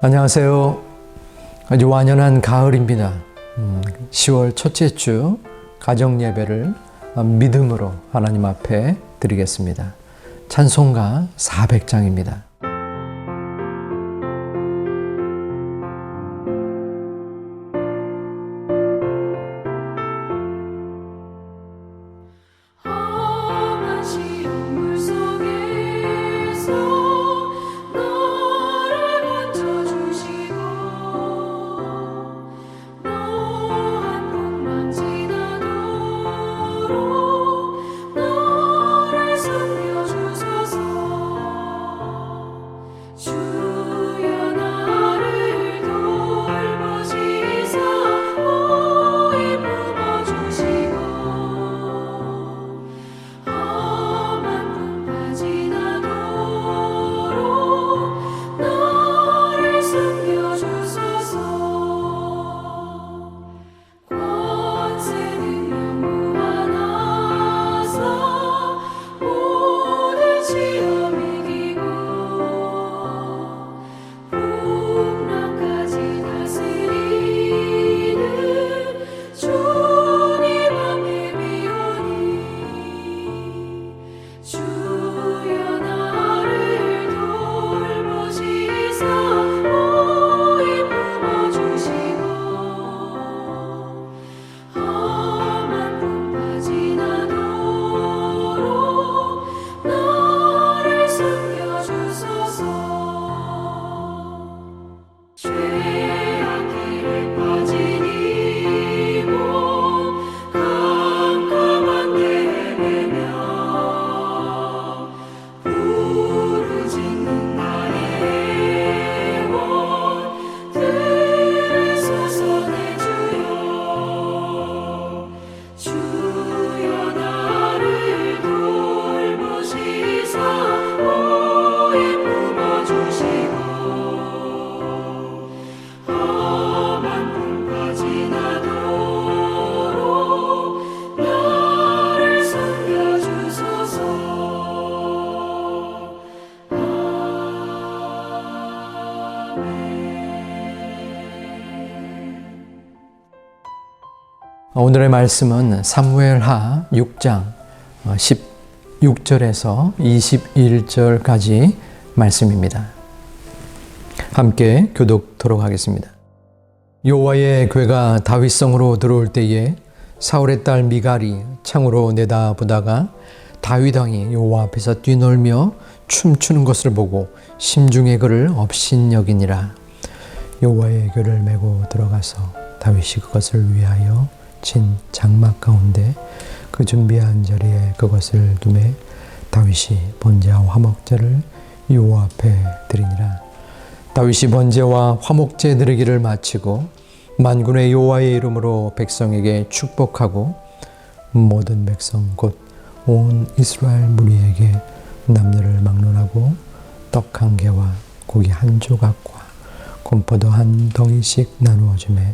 안녕하세요. 아주 완연한 가을입니다. 10월 첫째 주 가정 예배를 믿음으로 하나님 앞에 드리겠습니다. 찬송가 400장입니다. 오늘의 말씀은 사무엘하 6장 16절에서 21절까지 말씀입니다. 함께 교독토록 하겠습니다. 여호와의 궤가 다윗성으로 들어올 때에 사울의 딸 미갈이 창으로 내다보다가 다윗 왕이 여호와 앞에서 뛰놀며 춤추는 것을 보고 심중에 그를 업신여기니라. 여호와의 궤를 메고 들어가서 다윗이 그것을 위하여 진 장막 가운데 그 준비한 자리에 그것을 두매 다윗이 번제와 화목제를 여호와 앞에 드리니라. 다윗이 번제와 화목제 드리기를 마치고 만군의 여호와의 이름으로 백성에게 축복하고 모든 백성 곧 온 이스라엘 무리에게 남녀를 막론하고 떡 한 개와 고기 한 조각과 곰포도 한 덩이씩 나누어 주매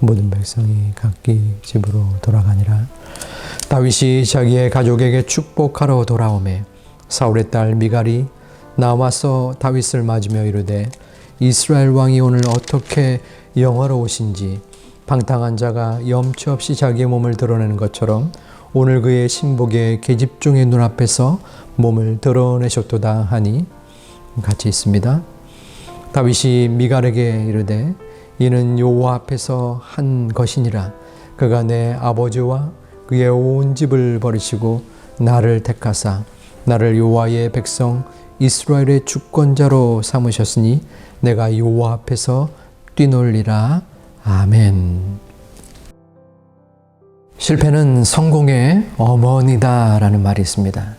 모든 백성이 각기 집으로 돌아가니라. 다윗이 자기의 가족에게 축복하러 돌아오매 사울의 딸 미갈이 나와서 다윗을 맞으며 이르되 이스라엘 왕이 오늘 어떻게 영화로우신지 방탕한 자가 염치 없이 자기의 몸을 드러내는 것처럼 오늘 그의 신복의 계집종의 눈앞에서 몸을 드러내셨도다 하니 같이 있습니다. 다윗이 미갈에게 이르되 이는 여호와 앞에서 한 것이니라. 그가 내 아버지와 그의 온 집을 버리시고 나를 택하사 나를 여호와의 백성 이스라엘의 주권자로 삼으셨으니 내가 여호와 앞에서 뛰놀리라. 아멘. 실패는 성공의 어머니다라는 말이 있습니다.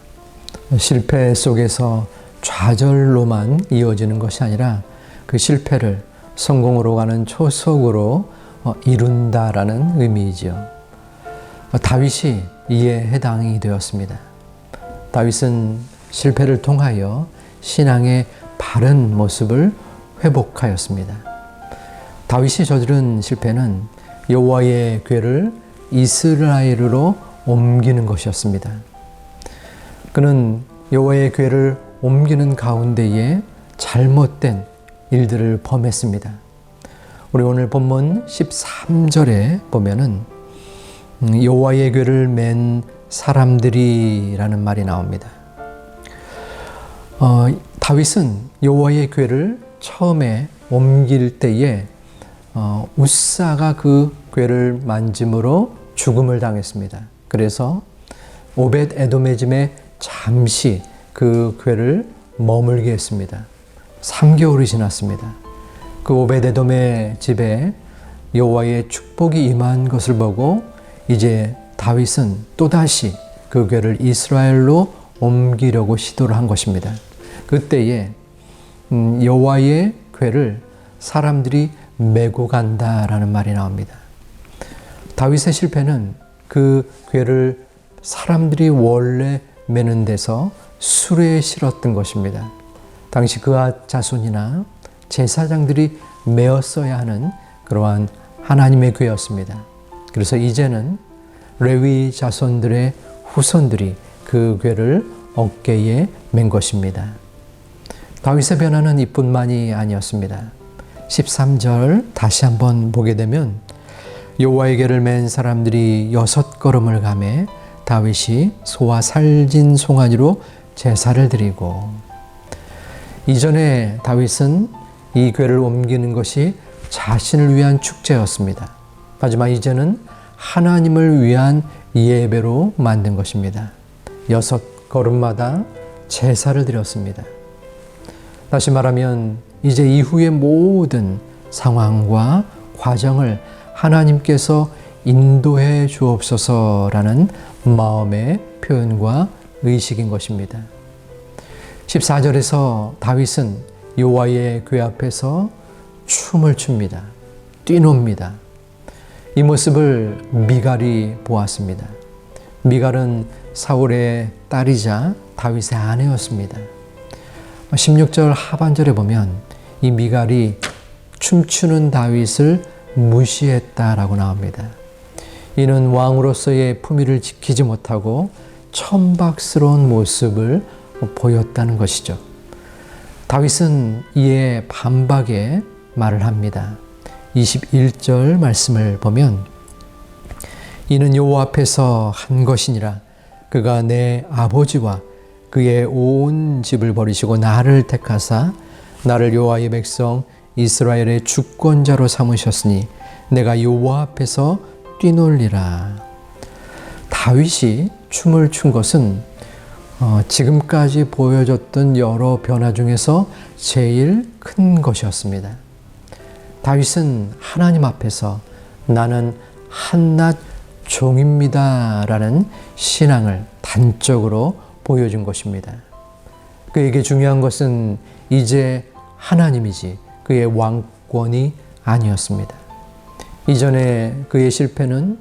실패 속에서 좌절로만 이어지는 것이 아니라 그 실패를 성공으로 가는 초석으로 이룬다라는 의미이지요. 다윗이 이에 해당이 되었습니다. 다윗은 실패를 통하여 신앙의 바른 모습을 회복하였습니다. 다윗이 저지른 실패는 여호와의 궤를 이스라엘로 옮기는 것이었습니다. 그는 여호와의 궤를 옮기는 가운데에 잘못된 일들을 범했습니다. 우리 오늘 본문 13절에 보면은 여호와의 궤를 맨 사람들이라는 말이 나옵니다. 다윗은 여호와의 궤를 처음에 옮길 때에 웃사가 그 궤를 만짐으로 죽음을 당했습니다. 그래서 오벳 에돔의 집에 잠시 그 궤를 머물게 했습니다. 3개월이 지났습니다. 그 오벳 에돔의 집에 여호와의 축복이 임한 것을 보고 이제 다윗은 또다시 그 궤를 이스라엘로 옮기려고 시도를 한 것입니다. 그때에 여호와의 궤를 사람들이 메고 간다라는 말이 나옵니다. 다윗의 실패는 그 궤를 사람들이 원래 메는 데서 수레에 실었던 것입니다. 당시 그앗 자손이나 제사장들이 메었어야 하는 그러한 하나님의 궤였습니다. 그래서 이제는 레위 자손들의 후손들이 그 궤를 어깨에 맨 것입니다. 다윗의 변화는 이뿐만이 아니었습니다. 13절 다시 한번 보게 되면 여호와의 궤를 맨 사람들이 6걸음을 가매 다윗이 소와 살진 송아지로 제사를 드리고, 이전에 다윗은 이 궤를 옮기는 것이 자신을 위한 축제였습니다. 하지만 이제는 하나님을 위한 예배로 만든 것입니다. 6걸음마다 제사를 드렸습니다. 다시 말하면 이제 이후의 모든 상황과 과정을 하나님께서 인도해 주옵소서라는 마음의 표현과 의식인 것입니다. 14절에서 다윗은 여호와의 궤 앞에서 춤을 춥니다. 뛰놉니다. 이 모습을 미갈이 보았습니다. 미갈은 사울의 딸이자 다윗의 아내였습니다. 16절 하반절에 보면 이 미갈이 춤추는 다윗을 무시했다라고 나옵니다. 이는 왕으로서의 품위를 지키지 못하고 천박스러운 모습을 보였다는 것이죠. 다윗은 이에 반박의 말을 합니다. 21절 말씀을 보면 이는 여호와 앞에서 한 것이니라. 그가 내 아버지와 그의 온 집을 버리시고 나를 택하사 나를 여호와의 백성 이스라엘의 주권자로 삼으셨으니 내가 여호와 앞에서 뛰놀리라. 다윗이 춤을 춘 것은 지금까지 보여줬던 여러 변화 중에서 제일 큰 것이었습니다. 다윗은 하나님 앞에서 나는 한낱 종입니다 라는 신앙을 단적으로 보여준 것입니다. 그에게 중요한 것은 이제 하나님이지 그의 왕권이 아니었습니다. 이전에 그의 실패는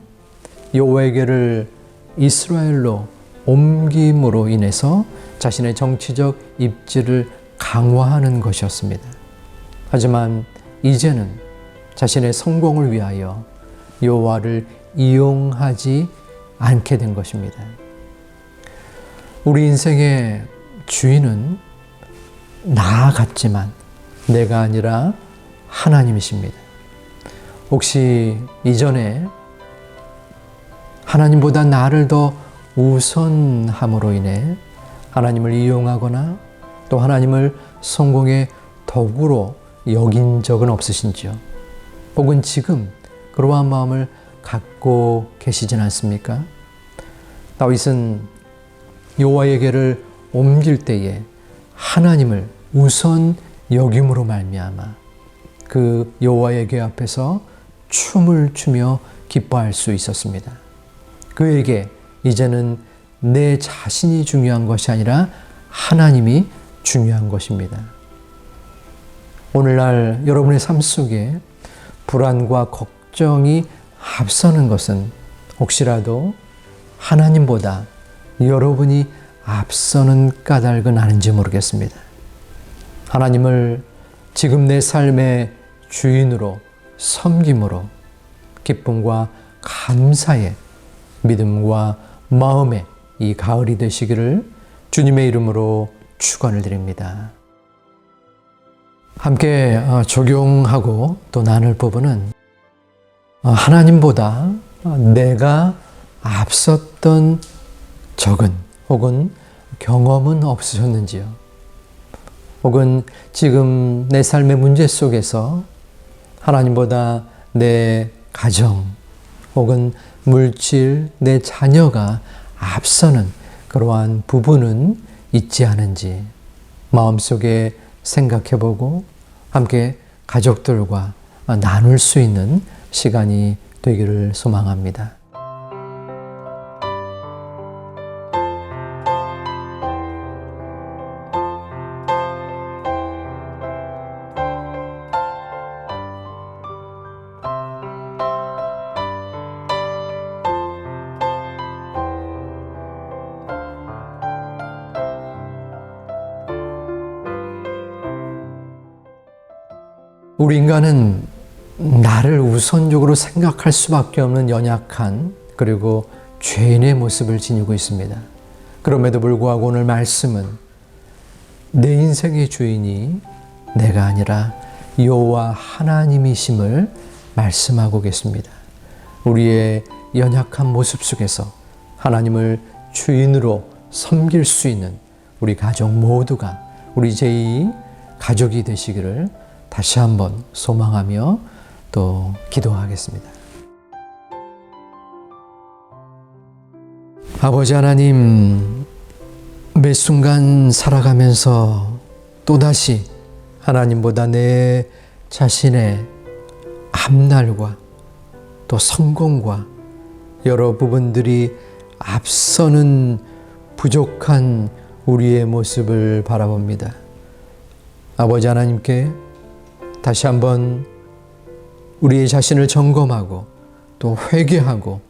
여호와의 궤를 이스라엘로 옮김으로 인해서 자신의 정치적 입지를 강화하는 것이었습니다. 하지만 이제는 자신의 성공을 위하여 여호와를 이용하지 않게 된 것입니다. 우리 인생의 주인은 나 같지만 내가 아니라 하나님이십니다. 혹시 이전에 하나님보다 나를 더 우선함으로 인해 하나님을 이용하거나 또 하나님을 성공의 도구로 여긴 적은 없으신지요? 혹은 지금 그러한 마음을 갖고 계시진 않습니까? 다윗은 여호와의 궤를 옮길 때에 하나님을 우선 여김으로 말미암아 그 여호와의 궤 앞에서 춤을 추며 기뻐할 수 있었습니다. 그에게 이제는 내 자신이 중요한 것이 아니라 하나님이 중요한 것입니다. 오늘날 여러분의 삶 속에 불안과 걱정이 앞서는 것은 혹시라도 하나님보다 여러분이 앞서는 까닭은 아닌지 모르겠습니다. 하나님을 지금 내 삶의 주인으로 섬김으로 기쁨과 감사의 믿음과 마음의 이 가을이 되시기를 주님의 이름으로 축원을 드립니다. 함께 적용하고 또 나눌 부분은 하나님보다 내가 앞섰던 적은 혹은 경험은 없으셨는지요? 혹은 지금 내 삶의 문제 속에서 하나님보다 내 가정 혹은 물질, 내 자녀가 앞서는 그러한 부분은 있지 않은지 마음속에 생각해보고 함께 가족들과 나눌 수 있는 시간이 되기를 소망합니다. 우리 인간은 나를 우선적으로 생각할 수밖에 없는 연약한 그리고 죄인의 모습을 지니고 있습니다. 그럼에도 불구하고 오늘 말씀은 내 인생의 주인이 내가 아니라 여호와 하나님이심을 말씀하고 계십니다. 우리의 연약한 모습 속에서 하나님을 주인으로 섬길 수 있는 우리 가족 모두가 우리 제2 가족이 되시기를 다시 한번 소망하며 또 기도하겠습니다. 아버지 하나님, 매 순간 살아가면서 또다시 하나님보다 내 자신의 앞날과 또 성공과 여러 부분들이 앞서는 부족한 우리의 모습을 바라봅니다. 아버지 하나님께 다시 한번 우리의 자신을 점검하고 또 회개하고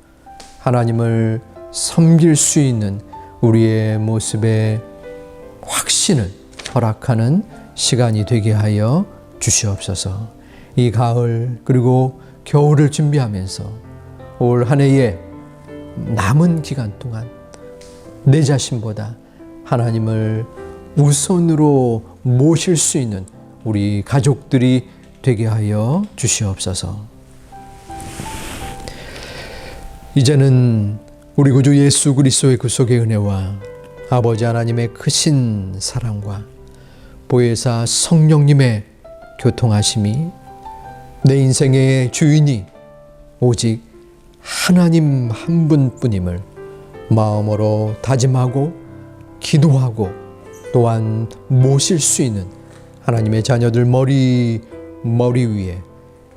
하나님을 섬길 수 있는 우리의 모습의 확신을 허락하는 시간이 되게 하여 주시옵소서. 이 가을 그리고 겨울을 준비하면서 올 한 해의 남은 기간 동안 내 자신보다 하나님을 우선으로 모실 수 있는 우리 가족들이 되게 하여 주시옵소서. 이제는 우리 구주 예수 그리스도의 구속의 은혜와 아버지 하나님의 크신 사랑과 보혜사 성령님의 교통하심이 내 인생의 주인이 오직 하나님 한 분뿐임을 마음으로 다짐하고 기도하고 또한 모실 수 있는 하나님의 자녀들 머리 위에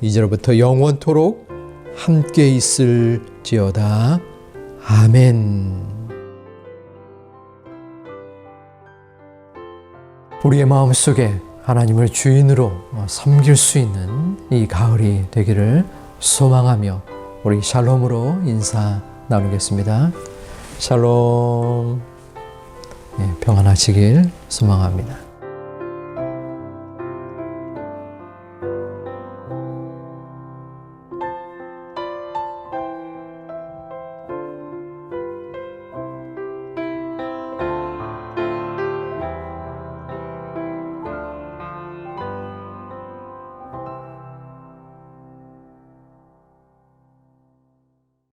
이제로부터 영원토록 함께 있을지어다. 아멘. 우리의 마음속에 하나님을 주인으로 섬길 수 있는 이 가을이 되기를 소망하며 우리 샬롬으로 인사 나누겠습니다. 샬롬. 평안하시길 소망합니다.